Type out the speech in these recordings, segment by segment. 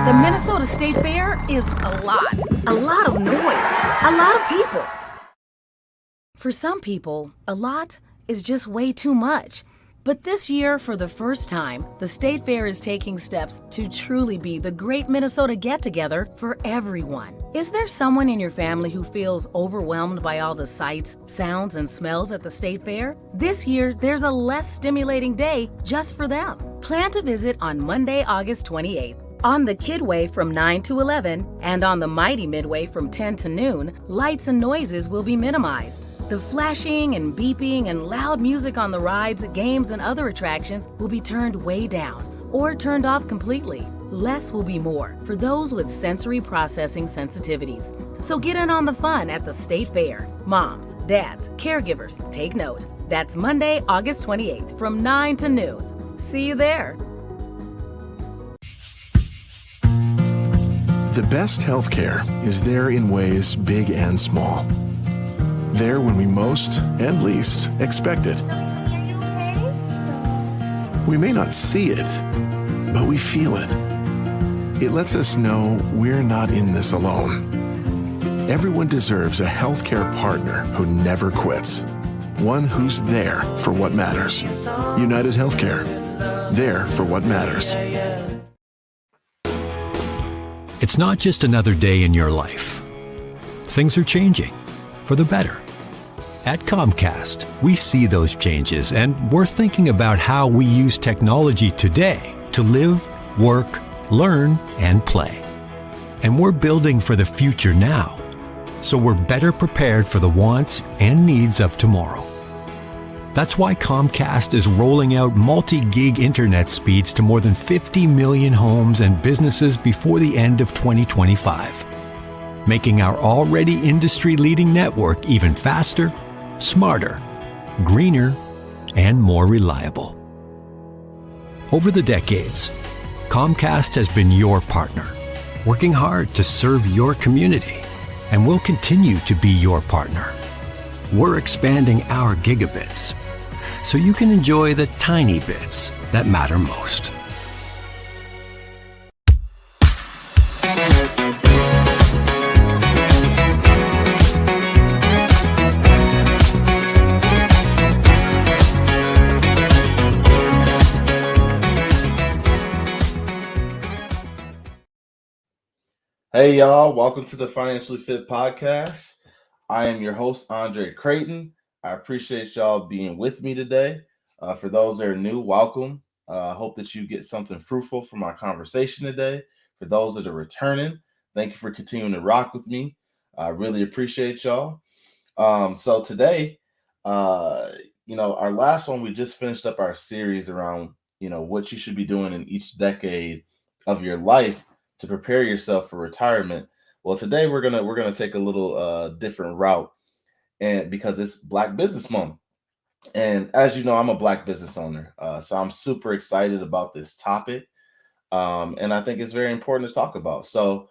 The Minnesota State Fair is a lot of noise, a lot of people. For some people, a lot is just way too much. But this year, for the first time, the State Fair is taking steps to truly be the great Minnesota get-together for everyone. Is there someone in your family who feels overwhelmed by all the sights, sounds, and smells at the State Fair? This year, there's a less stimulating day just for them. Plan to visit on Monday, August 28th. On the Kidway from 9 to 11 and on the Mighty Midway from 10 to noon, lights and noises will be minimized. The flashing and beeping and loud music on the rides, games, and other attractions will be turned way down or turned off completely. Less will be more for those with sensory processing sensitivities. So get in on the fun at the State Fair. Moms, dads, caregivers, take note. That's Monday, August 28th from 9 to noon. See you there. The best healthcare is there in ways big and small. There when we most and least expect it. We may not see it, but we feel it. It lets us know we're not in this alone. Everyone deserves a healthcare partner who never quits. One who's there for what matters. United Healthcare. There for what matters. It's not just another day in your life. Things are changing for the better. At Comcast, we see those changes, and we're thinking about how we use technology today to live, work, learn, and play. And we're building for the future now, so we're better prepared for the wants and needs of tomorrow. That's why Comcast is rolling out multi-gig internet speeds to more than 50 million homes and businesses before the end of 2025, making our already industry-leading network even faster, smarter, greener, and more reliable. Over the decades, Comcast has been your partner, working hard to serve your community, and will continue to be your partner. We're expanding our gigabits so you can enjoy the tiny bits that matter most. Hey y'all, welcome to the Financially Fit Podcast. I am your host, Andre Creighton. I appreciate y'all being with me today. For those that are new, welcome. I hope that you get something fruitful from our conversation today. For those that are returning, thank you for continuing to rock with me. I really appreciate y'all. So today, our last one, we just finished up our series around, what you should be doing in each decade of your life to prepare yourself for retirement. Well, today we're gonna take a little different route, and because it's Black Business Month, and as you know, I'm a Black business owner, so I'm super excited about this topic, and I think it's very important to talk about. So,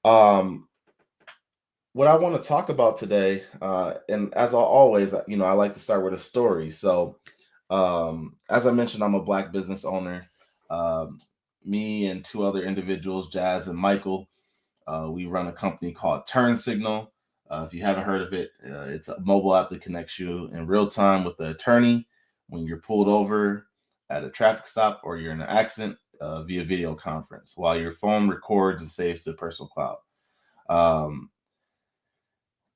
what I want to talk about today, and as always, I like to start with a story. So, as I mentioned, I'm a Black business owner. Me and two other individuals, Jazz and Michael, we run a company called Turn Signal. If you haven't heard of it, it's a mobile app that connects you in real time with the attorney when you're pulled over at a traffic stop or you're in an accident via video conference while your phone records and saves to the personal cloud.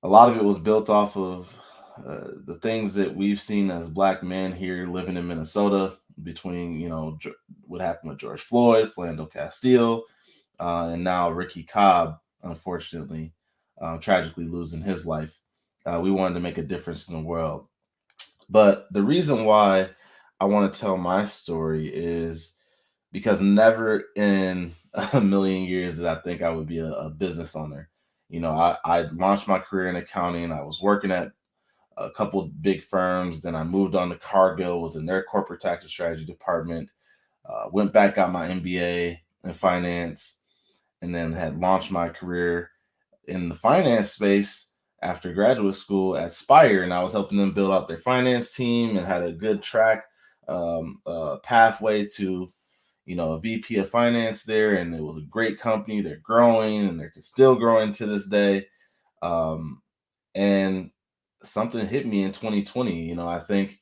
A lot of it was built off of the things that we've seen as Black men here living in Minnesota between, what happened with George Floyd, Philando Castile, and now Ricky Cobb, unfortunately, tragically losing his life. We wanted to make a difference in the world. But the reason why I want to tell my story is because never in a million years did I think I would be a business owner. I launched my career in accounting. I was working at a couple of big firms. Then I moved on to Cargill, was in their corporate tax and strategy department, went back, got my MBA in finance, and then had launched my career in the finance space after graduate school at Spire. And I was helping them build out their finance team and had a good track pathway to, a VP of finance there, and it was a great company. They're growing, and they're still growing to this day. Um, and something hit me in 2020. I think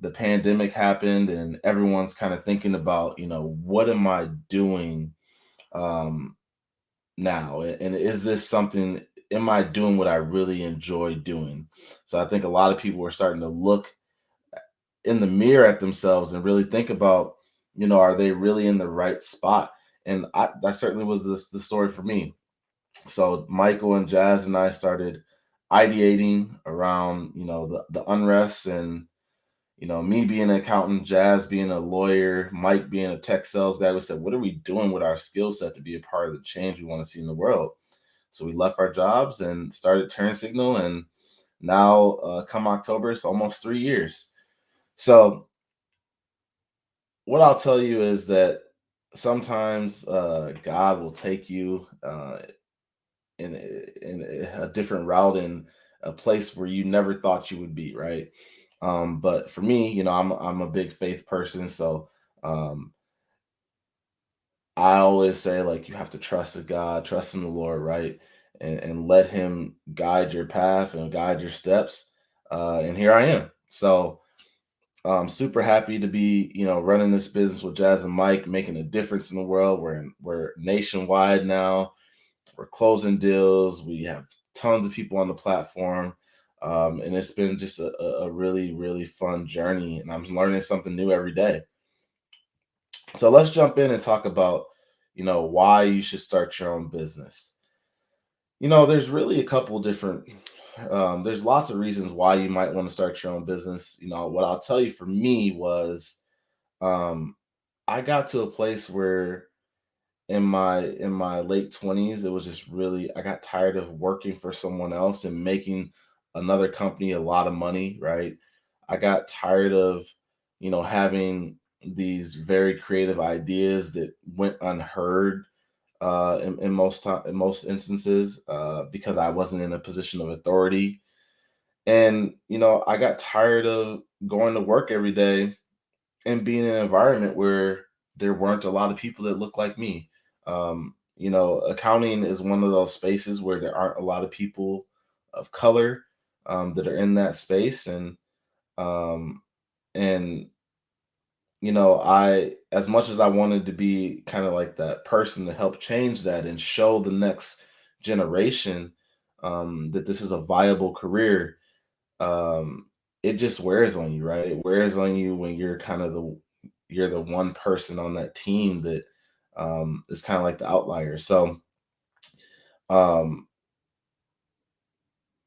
the pandemic happened, and everyone's kind of thinking about, what am I doing um, now? And is this something? Am I doing what I really enjoy doing? So I think a lot of people are starting to look in the mirror at themselves and really think about, are they really in the right spot? And that certainly was the story for me. So Michael and Jazz and I started ideating around, the unrest, and me being an accountant, Jazz being a lawyer, Mike being a tech sales guy. We said, what are we doing with our skill set to be a part of the change we want to see in the world? So we left our jobs and started Turn Signal, and now come October, it's almost 3 years. So what I'll tell you is that sometimes God will take you in a different route, in a place where you never thought you would be, right? But for me, I'm a big faith person, so um, I always say, like, you have to trust in God, trust in the Lord, right? And let Him guide your path and guide your steps. And here I am. So I'm super happy to be, running this business with Jazz and Mike, making a difference in the world. We're nationwide now. We're closing deals. We have tons of people on the platform. And it's been just a really, really fun journey. And I'm learning something new every day. So let's jump in and talk about, why you should start your own business. There's really a couple different, there's lots of reasons why you might want to start your own business. What I'll tell you for me was, um, I got to a place where in my late 20s, it was just really, I got tired of working for someone else and making another company a lot of money, right? I got tired of, having these very creative ideas that went unheard in most instances, because I wasn't in a position of authority. And I got tired of going to work every day and being in an environment where there weren't a lot of people that look like me. Accounting is one of those spaces where there aren't a lot of people of color that are in that space, um, and I, as much as I wanted to be kind of like that person to help change that and show the next generation that this is a viable career. um, it just wears on you, right? It wears on you when you're the one person on that team that is kind of like the outlier. So um,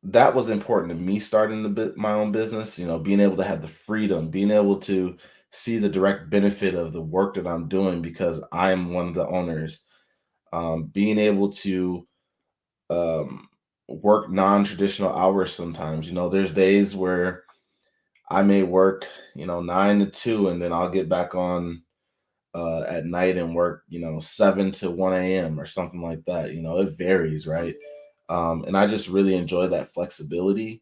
that was important to me starting my own business. Being able to have the freedom, being able to see the direct benefit of the work that I'm doing because I'm one of the owners. Being able to um, work non-traditional hours sometimes. There's days where I may work, 9 to 2, and then I'll get back on at night and work, 7 to 1 a.m. or something like that. It varies, right? And I just really enjoy that flexibility,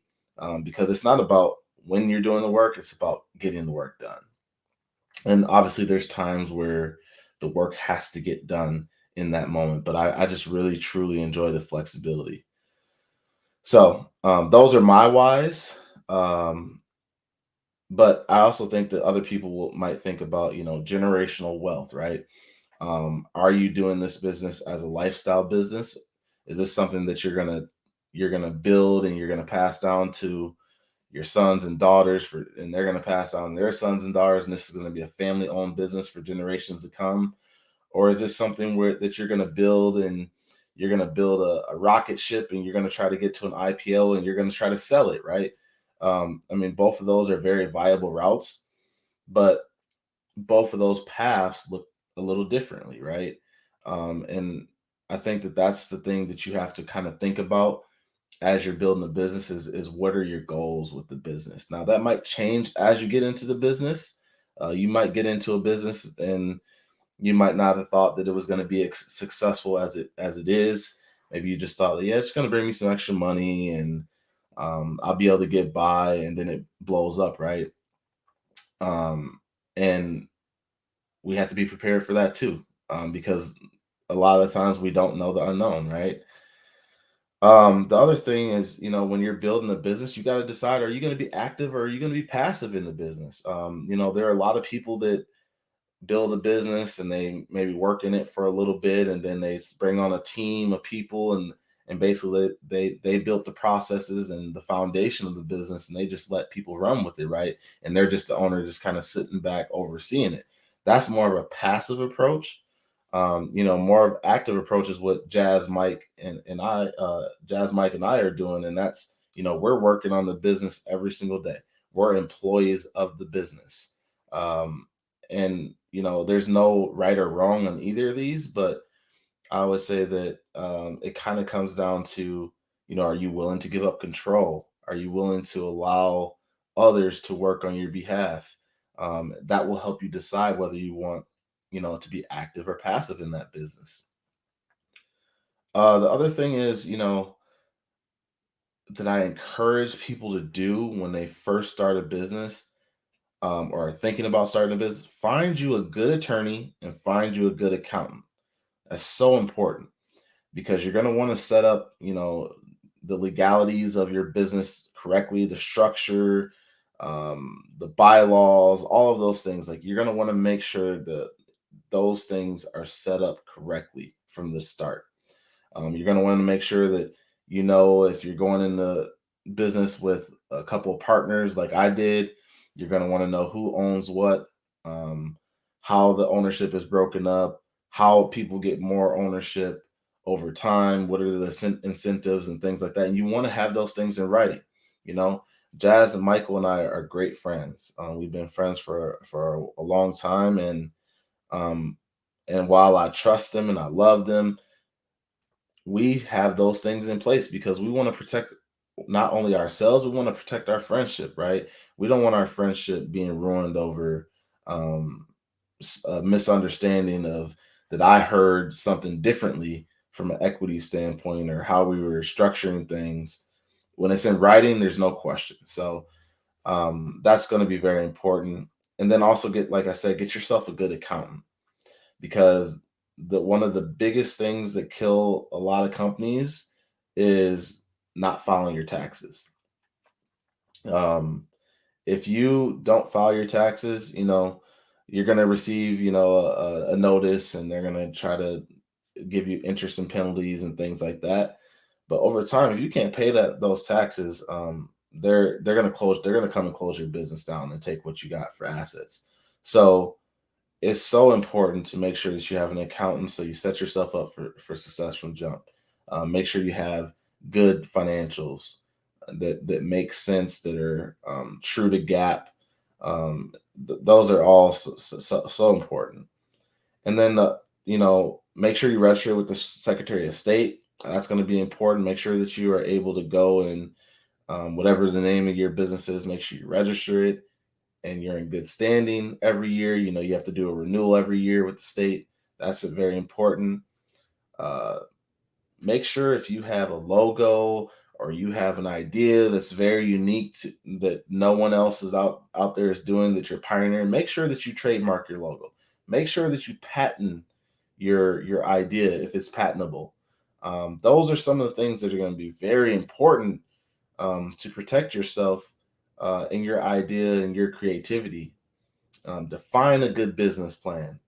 because it's not about when you're doing the work, it's about getting the work done. And obviously, there's times where the work has to get done in that moment, but I just really truly enjoy the flexibility. So those are my whys. Um, but I also think that other people might think about, generational wealth, right? Are you doing this business as a lifestyle business? Is this something that you're gonna build and you're gonna pass down to your sons and daughters, and they're gonna pass on their sons and daughters, and this is gonna be a family-owned business for generations to come? Or is this something that you're gonna build, and you're gonna build a rocket ship, and you're gonna try to get to an IPO, and you're gonna try to sell it, right? I mean, both of those are very viable routes, but both of those paths look a little differently, right? And I think that that's the thing that you have to kind of think about as you're building a business, is what are your goals with the business. Now that might change as you get into the business. You might get into a business and you might not have thought that it was going to be successful as it is. Maybe you just thought, yeah, it's going to bring me some extra money, and I'll be able to get by, and then it blows up, right? Um, and we have to be prepared for that too, because a lot of the times we don't know the unknown, right? The other thing is, when you're building a business, you got to decide, are you going to be active or are you going to be passive in the business? There are a lot of people that build a business and they maybe work in it for a little bit, and then they bring on a team of people, and basically they built the processes and the foundation of the business, and they just let people run with it, right? And they're just the owner, just kind of sitting back overseeing it. That's more of a passive approach. More of active approach is what Jazz Mike and I are doing, and that's, we're working on the business every single day. We're employees of the business. And there's no right or wrong on either of these, but I would say that it kind of comes down to, are you willing to give up control? Are you willing to allow others to work on your behalf? That will help you decide whether you want, to be active or passive in that business. The other thing is, that I encourage people to do when they first start a business, or are thinking about starting a business, find you a good attorney and find you a good accountant. That's so important, because you're going to want to set up, the legalities of your business correctly, the structure, the bylaws, all of those things. Like, you're going to want to make sure that those things are set up correctly from the start. You're going to want to make sure that, if you're going into business with a couple of partners like I did, you're going to want to know who owns what, um, how the ownership is broken up, how people get more ownership over time, what are the incentives and things like that. And you want to have those things in writing. You know, Jazz and Michael and I are great friends. We've been friends for a long time, um, and while I trust them and I love them, we have those things in place because we want to protect not only ourselves, we want to protect our friendship, right? We don't want our friendship being ruined over um, a misunderstanding of that I heard something differently from an equity standpoint, or how we were structuring things. When it's in writing, there's no question. So that's going to be very important. And then also like I said, get yourself a good accountant, because one of the biggest things that kill a lot of companies is not filing your taxes. Um, if you don't file your taxes, you're going to receive, a notice, and they're going to try to give you interest and penalties and things like that. But over time, if you can't pay those taxes, they're going to close. They're going to come and close your business down and take what you got for assets. So it's so important to make sure that you have an accountant, so you set yourself up for success from jump. Make sure you have good financials that make sense, that are true to gap. Those are all so important. And then make sure you register with the Secretary of State. That's going to be important. Make sure that you are able to go, and whatever the name of your business is, make sure you register it and you're in good standing every year. You have to do a renewal every year with the state. That's very important. Uh, Make sure, if you have a logo or you have an idea that's very unique that no one else is out there is doing, that you're pioneering, make sure that you trademark your logo. Make sure that you patent your idea if it's patentable. Those are some of the things that are going to be very important, to protect yourself in your idea and your creativity. Define a good business plan.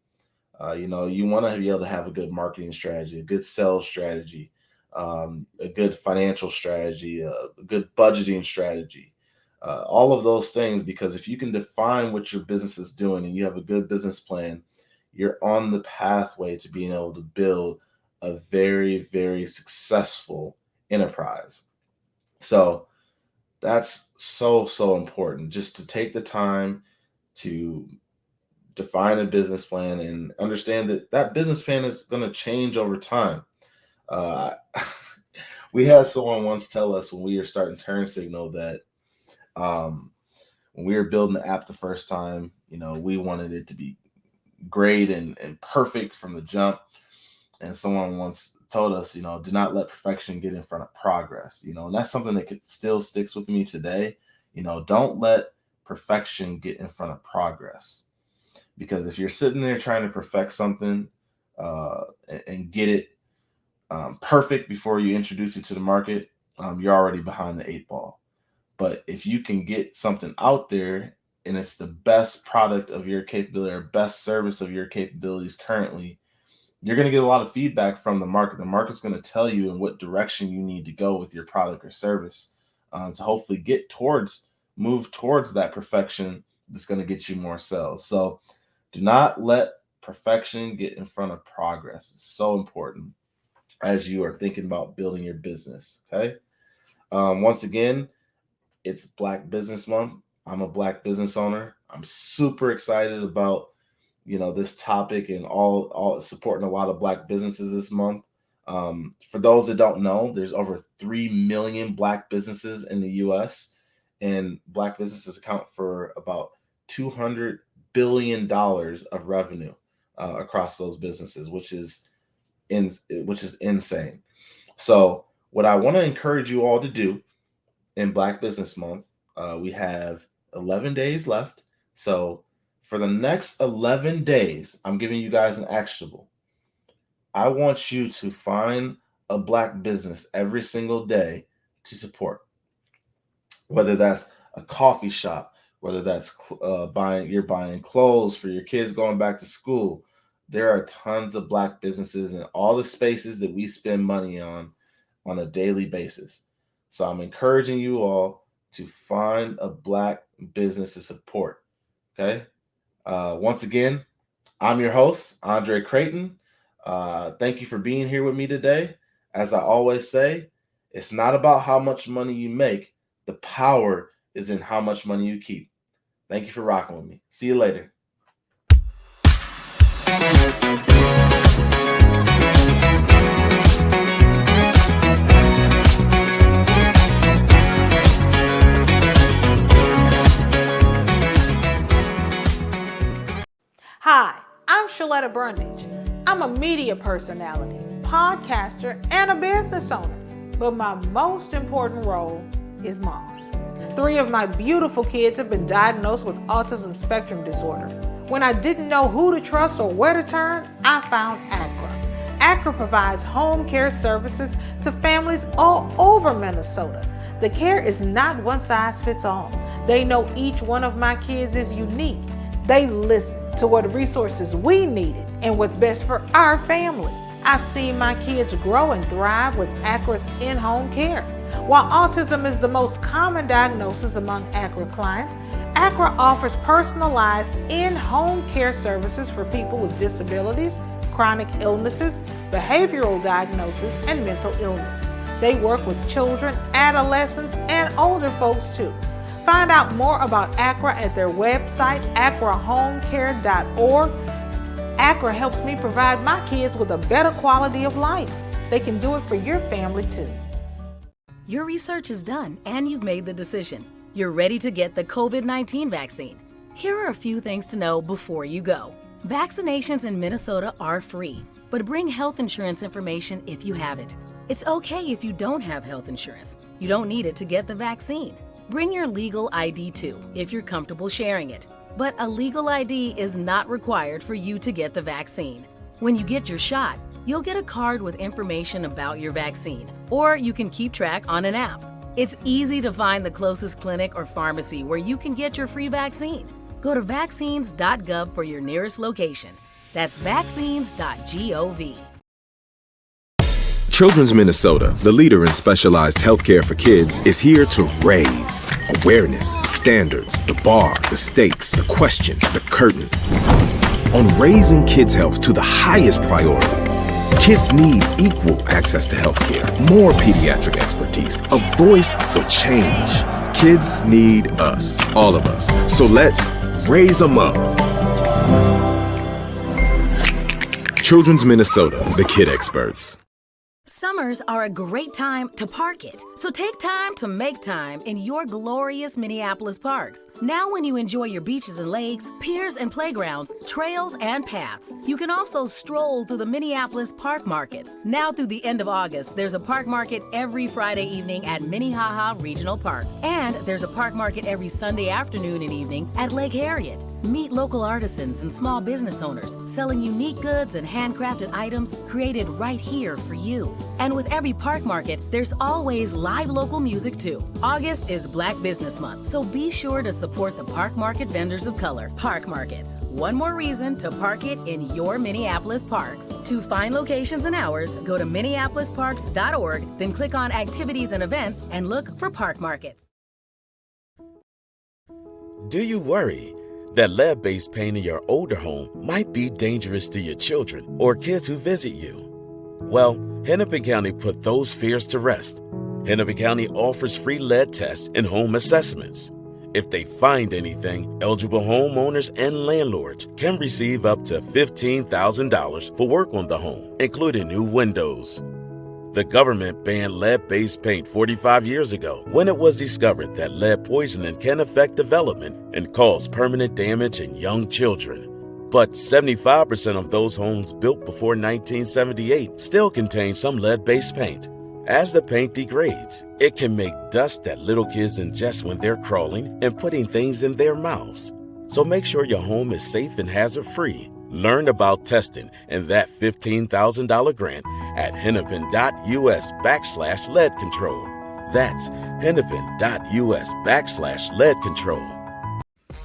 You want to be able to have a good marketing strategy, a good sales strategy, a good financial strategy, a good budgeting strategy, all of those things. Because if you can define what your business is doing and you have a good business plan, you're on the pathway to being able to build a very, very successful enterprise. So that's so important, just to take the time to define a business plan and understand that that business plan is going to change over time. Uh, we had someone once tell us, when we were starting Turn Signal, that um, when we were building the app the first time, we wanted it to be great and perfect from the jump. And someone once told us, do not let perfection get in front of progress. And that's something that still sticks with me today. Don't let perfection get in front of progress. because if you're sitting there trying to perfect something and get it perfect before you introduce it to the market, you're already behind the 8 ball. But if you can get something out there and it's the best product of your capability or best service of your capabilities currently, you're going to get a lot of feedback from the market. The market's going to tell you in what direction you need to go with your product or service to hopefully move towards that perfection that's going to get you more sales. So do not let perfection get in front of progress. It's so important as you are thinking about building your business. Okay. Once again, it's Black Business Month. I'm a Black business owner. I'm super excited about this topic and all supporting a lot of Black businesses this month. For those that don't know, there's over 3 million Black businesses in the U.S. and Black businesses account for about $200 billion of revenue across those businesses, which is insane. So what I want to encourage you all to do in Black Business Month, we have 11 days left. So for the next 11 days, I'm giving you guys an actionable. I want you to find a Black business every single day to support, whether that's a coffee shop, whether that's you're buying clothes for your kids going back to school. There are tons of Black businesses in all the spaces that we spend money on a daily basis. So I'm encouraging you all to find a Black business to support. Okay. Once again, I'm your host, Andre Creighton. Thank you for being here with me today. As I always say, it's not about how much money you make. The power is in how much money you keep. Thank you for rocking with me. See you later. Hi, I'm Shaletta Brundage. I'm a media personality, podcaster, and a business owner. But my most important role is mom. 3 of my beautiful kids have been diagnosed with autism spectrum disorder. When I didn't know who to trust or where to turn, I found ACRA. ACRA provides home care services to families all over Minnesota. The care is not one size fits all. They know each one of my kids is unique. They listen to what resources we needed and what's best for our family. I've seen my kids grow and thrive with ACRA's in-home care. While autism is the most common diagnosis among ACRA clients, ACRA offers personalized in-home care services for people with disabilities, chronic illnesses, behavioral diagnosis, and mental illness. They work with children, adolescents, and older folks too. Find out more about ACRA at their website, acrahomecare.org. ACRA helps me provide my kids with a better quality of life. They can do it for your family too. Your research is done and you've made the decision. You're ready to get the COVID-19 vaccine. Here are a few things to know before you go. Vaccinations in Minnesota are free, but bring health insurance information if you have it. It's okay if you don't have health insurance. You don't need it to get the vaccine. Bring your legal ID too, if you're comfortable sharing it. But a legal ID is not required for you to get the vaccine. When you get your shot, you'll get a card with information about your vaccine, or you can keep track on an app. It's easy to find the closest clinic or pharmacy where you can get your free vaccine. Go to vaccines.gov for your nearest location. That's vaccines.gov. Children's Minnesota, the leader in specialized healthcare for kids, is here to raise awareness, standards, the bar, the stakes, the question, the curtain. On raising kids' health to the highest priority, kids need equal access to healthcare, more pediatric expertise, a voice for change. Kids need us, all of us. So let's raise them up. Children's Minnesota, the kid experts. Summers are a great time to park it. So take time to make time in your glorious Minneapolis parks. Now when you enjoy your beaches and lakes, piers and playgrounds, trails and paths, you can also stroll through the Minneapolis park markets. Now through the end of August, there's a park market every Friday evening at Minnehaha Regional Park. And there's a park market every Sunday afternoon and evening at Lake Harriet. Meet local artisans and small business owners selling unique goods and handcrafted items created right here for you. And with every park market, there's always live local music too. August is Black Business Month, so be sure to support the park market vendors of color. Park markets. One more reason to park it in your Minneapolis parks. To find locations and hours, go to minneapolisparks.org, then click on Activities and Events and look for park markets. Do you worry that lead-based paint in your older home might be dangerous to your children or kids who visit you? Well, Hennepin County put those fears to rest. Hennepin County offers free lead tests and home assessments. If they find anything, eligible homeowners and landlords can receive up to $15,000 for work on the home, including new windows. The government banned lead-based paint 45 years ago when it was discovered that lead poisoning can affect development and cause permanent damage in young children. But 75% of those homes built before 1978 still contain some lead-based paint. As the paint degrades, it can make dust that little kids ingest when they're crawling and putting things in their mouths. So make sure your home is safe and hazard-free. Learn about testing and that $15,000 grant at hennepin.us/lead control. That's hennepin.us/lead control.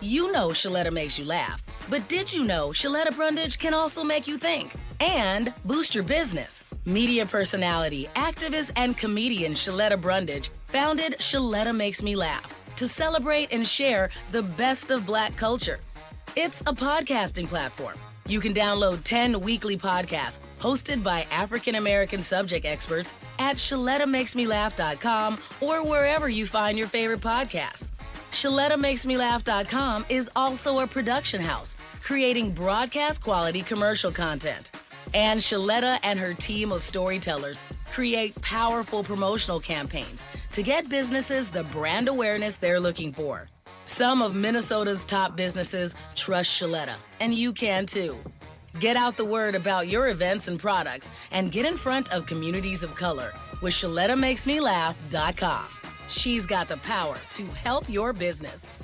You know Shaletta makes you laugh, but did you know Shaletta Brundage can also make you think and boost your business? Media personality, activist, and comedian Shaletta Brundage founded Shaletta Makes Me Laugh to celebrate and share the best of Black culture. It's a podcasting platform. You can download 10 weekly podcasts hosted by African-American subject experts at ShalettaMakesMeLaugh.com or wherever you find your favorite podcasts. ShalettaMakesMeLaugh.com is also a production house, creating broadcast-quality commercial content. And Shaletta and her team of storytellers create powerful promotional campaigns to get businesses the brand awareness they're looking for. Some of Minnesota's top businesses trust Shaletta, and you can too. Get out the word about your events and products and get in front of communities of color with ShalettaMakesMeLaugh.com. She's got the power to help your business.